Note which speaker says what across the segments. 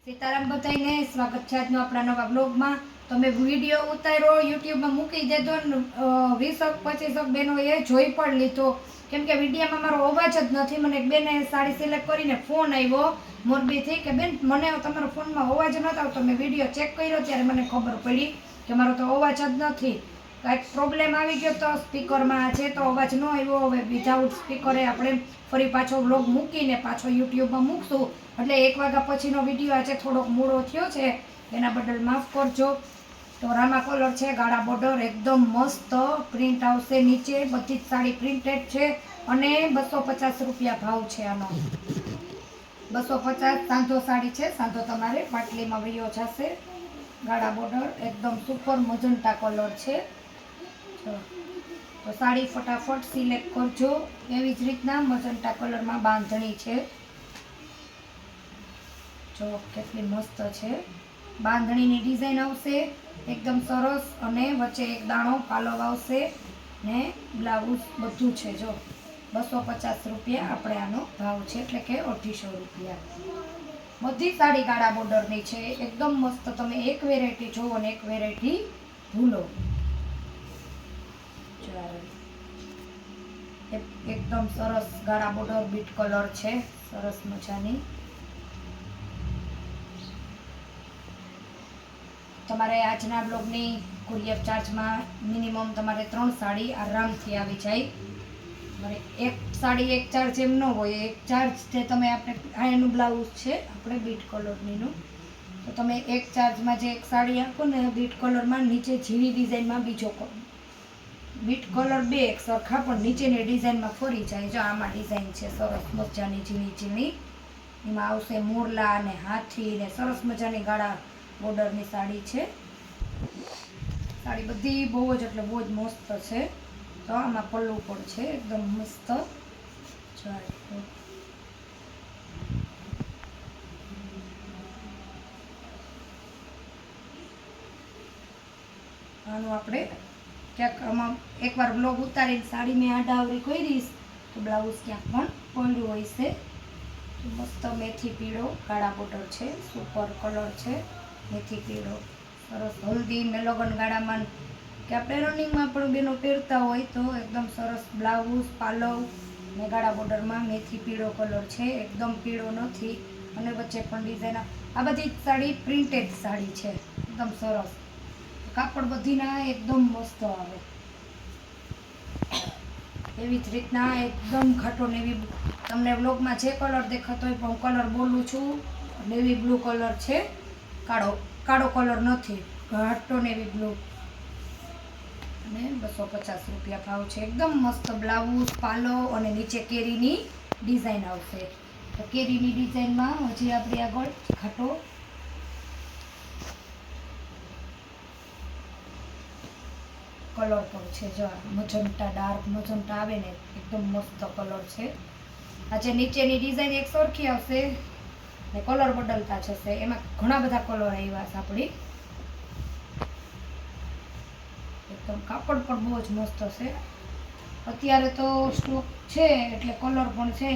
Speaker 1: સીતારામ બધાને સ્વાગત છે આજનો આપણા નવા બ્લોગમાં. તો મેં વિડીયો ઉતાર્યો યુટ્યુબમાં મૂકી દીધો ને 20-25 બહેનો એ જોઈ પણ લીધો, કેમ કે વિડીયોમાં મારો અવાજ જ નથી. મને એક બેને સાડી સિલેક્ટ કરીને ફોન આવ્યો મોરબીથી કે બેન મને તમારા ફોનમાં અવાજ નહોતો આવતો. મેં વિડીયો ચેક કર્યો ત્યારે મને ખબર પડી કે મારો તો અવાજ જ નથી, કાંઈક પ્રોબ્લેમ આવી ગયો તો સ્પીકરમાં છે તો અવાજ ન આવ્યો. હવે વિધાઉટ સ્પીકરે આપણે ફરી પાછો બ્લોગ મૂકીને પાછો યુટ્યુબમાં મૂકશું, એટલે 1 વાગ્યા પછીનો વિડીયો આજે થોડોક મોડો થયો છે, એના બદલ માફ કરજો. તો રામા કલર છે, ગાળા બોર્ડર, એકદમ મસ્ત પ્રિન્ટ આવશે નીચે. બધી જ સાડી પ્રિન્ટેડ છે અને 250 રૂપિયા ભાવ છે આનો. 250 સાંધો સાડી છે. સાંધો તમારે પાટલીમાં વયો જશે. ગાળા બોર્ડર એકદમ સુપર મજંટા કલર છે. તો સાડી ફટાફટ સિલેક્ટ કરજો. એવી જ રીતના મજંટા કલરમાં બાંધણી છે. જો કેટલી મસ્ત છે. બાંધણીની ડિઝાઇન આવશે એકદમ સરસ, અને વચ્ચે એક દાણો પાલવ આવશે ને બ્લાઉઝ બધું છે. જો 250 રૂપિયા આપણે આનો ભાવ છે, એટલે કે 250 રૂપિયા. બધી સાડી ગાળા બોર્ડરની છે, એકદમ મસ્ત. તમે એક વેરાયટી જોવો અને એક વેરાયટી ભૂલો. એકદમ સરસ ગાળા બોર્ડર બીટ કલર છે, સરસ મજાની. તમારે આજના બ્લોગની કુરિયર ચાર્જમાં મિનિમમ તમારે 3 સાડી આરામથી આવી જાય. તમારે એક સાડી એક ચાર્જ એમ ન હોય, એક ચાર્જ જે તમે આપણે આ એનું બ્લાઉઝ છે આપણે બીટ કલરનીનું, તો તમે એક ચાર્જમાં જે એક સાડી આપો ને બીટ કલરમાં, નીચે ઝીણી ડિઝાઇનમાં બીજો બીટ કલર 2 એક સરખા પણ નીચેની ડિઝાઇનમાં ફરી જાય. જો આમાં ડિઝાઇન છે સરસ મજાની ઝીણી ઝીણી, એમાં આવશે મોરલા અને હાથી ને સરસ મજાની ગાળા બોર્ડરની સાડી છે. સાડી બધી બહુ જ એટલે બહુ જ મસ્ત છે. તો આમાં પલ્લું પણ છે એકદમ મસ્ત. આનું આપણે ક્યાંક આમાં એકવાર બ્લોગ ઉતારીને સાડી મેં આડાવરી કરીશ તો બ્લાઉઝ ક્યાંક પણ પડ્યું હોય છે. મસ્ત મેથી પીળો ગાળા બોર્ડર છે, સુપર કલર છે. મેથી પીળો સરસ હલ્દી મેલોગન ગાળામાં કે આપણે રનિંગમાં પણ બેનો પહેરતા હોય તો એકદમ સરસ બ્લાઉઝ પાલવ ને ગાળા બોર્ડરમાં મેથી પીળો કલર છે, એકદમ પીળો નથી. અને વચ્ચે પણ ડિઝાઇન. આ બધી સાડી પ્રિન્ટેડ સાડી છે, એકદમ સરસ. કાપડ બધીના એકદમ મસ્ત આવે. એવી જ રીતના એકદમ ઘાટો નેવી, તમને બ્લોગમાં જે કલર દેખાતો હોય પણ હું કલર બોલું છું, નેવી બ્લુ કલર છે. કાળો કલર નથી, ઘાટો નેવી બ્લુ. અને 250 રૂપિયા ભાવ છે. એકદમ મસ્ત બ્લાઉઝ પાલો અને નીચે કેરીની ડિઝાઇન આવશે. તો કેરીની ડિઝાઇનમાં હજી આપણે આગળ ઘાટો કલર પણ છે. જો મજંટા ડાર્ક મજંટા આવે ને એકદમ મસ્ત કલર છે. આજે નીચેની ડિઝાઇન એક સરખી આવશે ને કલર બદલતા જશે. એમાં ઘણા બધા કલર આવ્યા છે આપણી. એકદમ કાપડ પણ બહુ જ મસ્ત છે. અત્યારે તો સ્ટોક છે એટલે કલર પણ છે.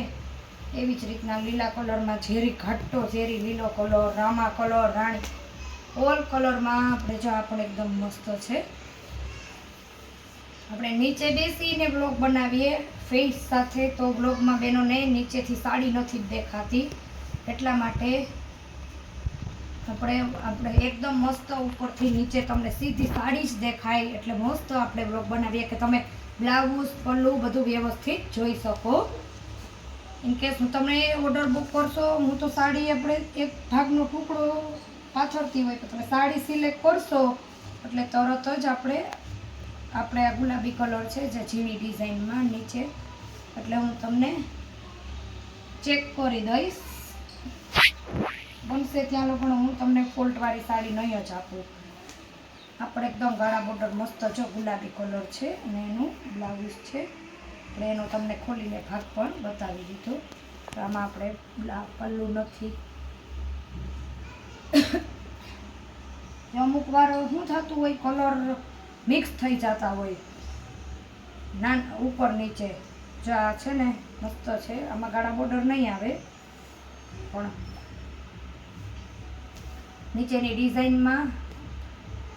Speaker 1: એવી જ રીતના લીલા કલરમાં ઝેરી ઘાટો ઝેરી લીલો કલર, રામા કલર, રાણી, ઓલ કલરમાં આપણે જો આ પણ એકદમ મસ્ત છે. આપણે નીચે બેસીને બ્લોગ બનાવીએ ફેસ સાથે તો બ્લોગમાં બહેનોને નીચેથી સાડી નથી દેખાતી, એટલા માટે આપણે એકદમ મસ્ત ઉપરથી નીચે તમને સીધી સાડી જ દેખાય, એટલે મસ્ત આપણે બ્લોગ બનાવીએ કે તમે બ્લાઉઝ પલ્લું બધું વ્યવસ્થિત જોઈ શકો. ઇનકેસ હું તમને ઓર્ડર બુક કરશો, હું તો સાડી આપણે એક ભાગનો ટુકડો પાછળથી હોય તો તમે સાડી સિલેક્ટ કરશો એટલે તરત જ આપણે આ ગુલાબી કલર છે જે ઝીણી ડિઝાઇનમાં નીચે, એટલે હું તમને ચેક કરી દઈશ. બનશે ત્યાં લોકોને હું તમને ફોલ્ટવાળી સાડી નહીં જ આપું. આપણે એકદમ ગાળા બોર્ડર મસ્ત જો ગુલાબી કલર છે અને એનું બ્લાઉઝ છે. એટલે એનો તમને ખોલીને ભાગ પણ બતાવી દીધો. તો આમાં આપણે પલ્લું નથી. અમુક વાર શું થતું હોય, કલર મિક્સ થઈ જતા હોય ઉપર નીચે. જો આ છે ને મસ્ત છે, આમાં ગાળા બોર્ડર નહીં આવે પણ નીચેની ડિઝાઇનમાં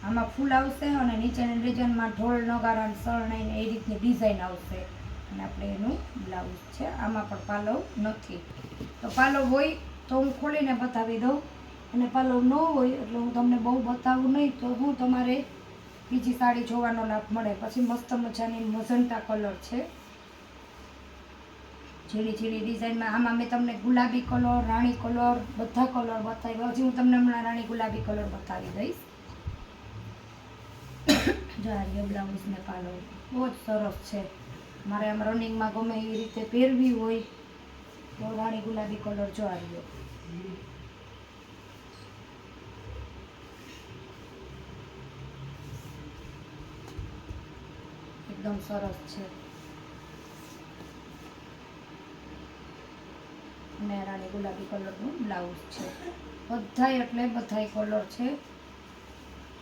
Speaker 1: આમાં ફૂલ આવશે અને નીચેની ડિઝાઇનમાં ઢોલ નગારા શરણાઈ એ રીતની ડિઝાઇન આવશે અને આપણે એનું બ્લાઉઝ છે. આમાં પણ પાલવ નથી. તો પાલવ હોય તો હું ખોલીને બતાવી દઉં અને પાલવ ન હોય એટલે હું તમને બહુ બતાવું નહીં. તો હું તમારે બીજી સાડી જોવાનો લાભ મળે. પછી મસ્ત મજાની મજંટા કલર છે, ઝીણી ઝીણી ડિઝાઇનમાં. આમાં મેં તમને ગુલાબી કલર, રાણી કલર બધા કલર બતાવ્યા. હજી હું તમને હમણાં રાણી ગુલાબી કલર બતાવી દઈશ. જારીઓ બ્લાઉઝ ને પાલવ બહુ જ સરસ છે. મારે આમ રનિંગમાં ગમે એ રીતે પહેરવી હોય તો રાણી ગુલાબી કલર જારીઓ એકદમ સરસ છે. અને રાણી ગુલાબી કલરનું બ્લાઉઝ છે. બધાય એટલે બધાય કલર છે.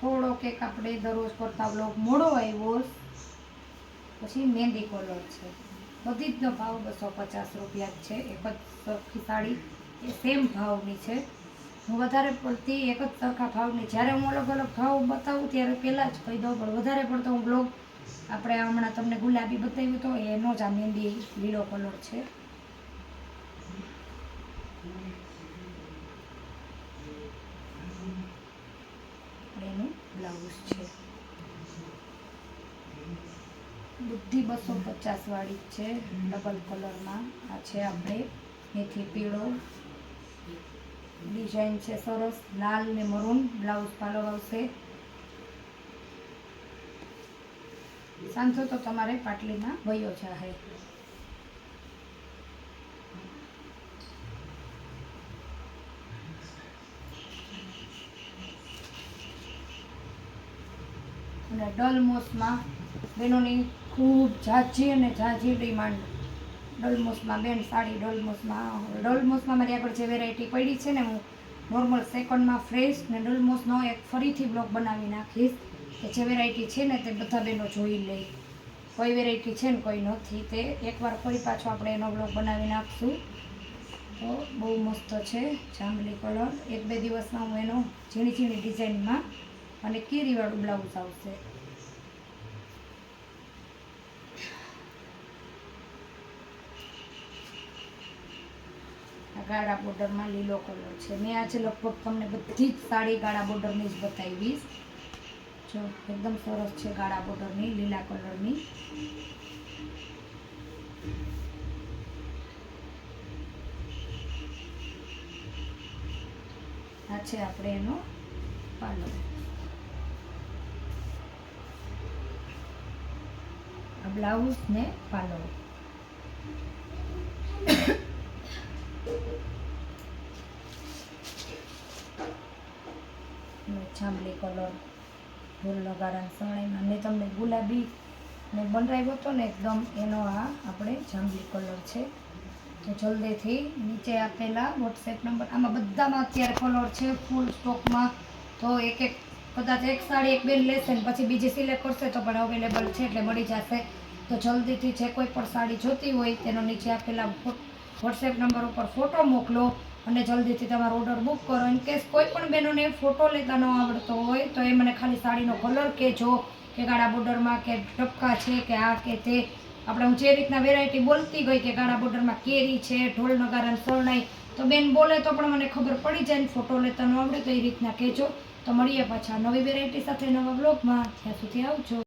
Speaker 1: થોડોક એક આપણે દરરોજ કરતા બ્લોગ મોડો આવ્યો, પછી મહેંદી કલર છે. બધી જનો ભાવ 250 રૂપિયા જ છે. એક જ સરખી સાડી એ સેમ ભાવની છે. હું વધારે પડતી એક જ સરખા ભાવની, જ્યારે હું અલગ અલગ ભાવ બતાવું ત્યારે પહેલાં જ કહી દઉં, પણ વધારે પડતો હું બ્લોગ આપણે હમણાં તમને ગુલાબી બતાવ્યું તો એનો જ આ મહેંદી લીલો કલર છે. એનું બ્લાઉઝ છે. બધી 250 વાળી છે, ડબલ કલરમાં. આ છે આપણે મેથી પીળો ડિઝાઇન છે સરસ, લાલ ને મરૂન બ્લાઉઝ પાલવ આવશે. સાંજો તો તમારે પાટલીમાં વયો જાહે. અને ડલમોસમાં બહેનોની ખૂબ ઝાઝી અને ઝાઝી ડિમાન્ડ. ડલમોસમાં બેન સાડી ડલમોસમાં મારી આગળ જે વેરાયટી પડી છે ને, હું નોર્મલ સેકન્ડમાં ફ્રેશ ને ડલમોસનો એક ફરીથી બ્લોગ બનાવી નાખીશ કે જે વેરાયટી છે ને તે બધા બહેનો જોઈ લે. કોઈ વેરાયટી છે ને કોઈ નથી, તે એકવાર ફરી પાછો આપણે એનો બ્લોગ બનાવી નાખશું. તો બહુ મસ્ત છે જાંબલી કલર. 1-2 દિવસમાં હું એનો ઝીણી ઝીણી ડિઝાઇનમાં અને કેરીવાળું બ્લાઉઝ આવશે. આ ગાળા બોર્ડરમાં લીલો કલર છે. મેં આજે લગભગ તમને બધી જ સાડી ગાળા બોર્ડરની જ બતાવીશ. જો એકદમ સરસ છે ગાળા બોર્ડરની લીલા કલરની. આ છે આપણે એનો પાલવ. આ બ્લાઉઝ ને પાલવ. જાંબલી કલર ઢોલ નગારા શરણાઈમાં મેં તમને ગુલાબી ને બનાવ્યો હતો ને એકદમ, એનો આ આપણે જાંબલી કલર છે. તો જલ્દીથી નીચે આપેલા વોટ્સએપ નંબર, આમાં બધામાં અત્યારે કલર છે ફૂલ સ્ટોકમાં. તો એક કદાચ એક સાડી એક બેન લેશે ને પછી બીજી સિલેક્ટ કરશે તો પણ અવેલેબલ છે, એટલે મળી જશે. તો જલ્દીથી જે કોઈ પણ સાડી જોતી હોય તેનો નીચે આપેલા વોટ્સએપ નંબર ઉપર ફોટો મોકલો અને જલ્દીથી તમારો ઓર્ડર બુક કરો. ઇન કેસ કોઈ પણ બહેનોને ફોટો લેતા ન આવડતો હોય તો એ મને ખાલી સાડીનો કલર કહેજો કે ગાળા બોર્ડરમાં કે ટપકા છે કે આ કે તે. આપણે હું જે રીતના વેરાયટી બોલતી ગઈ કે ગાળા બોર્ડરમાં કેરી છે, ઢોલ નગારા શરણાઈ, તો બેન બોલે તો પણ મને ખબર પડી જાય ને ફોટો લેતા ન આવડે તો એ રીતના કહેજો. તો મળીએ પાછા નવી વેરાયટી સાથે નવા બ્લોગમાં. ત્યાં સુધી આવજો.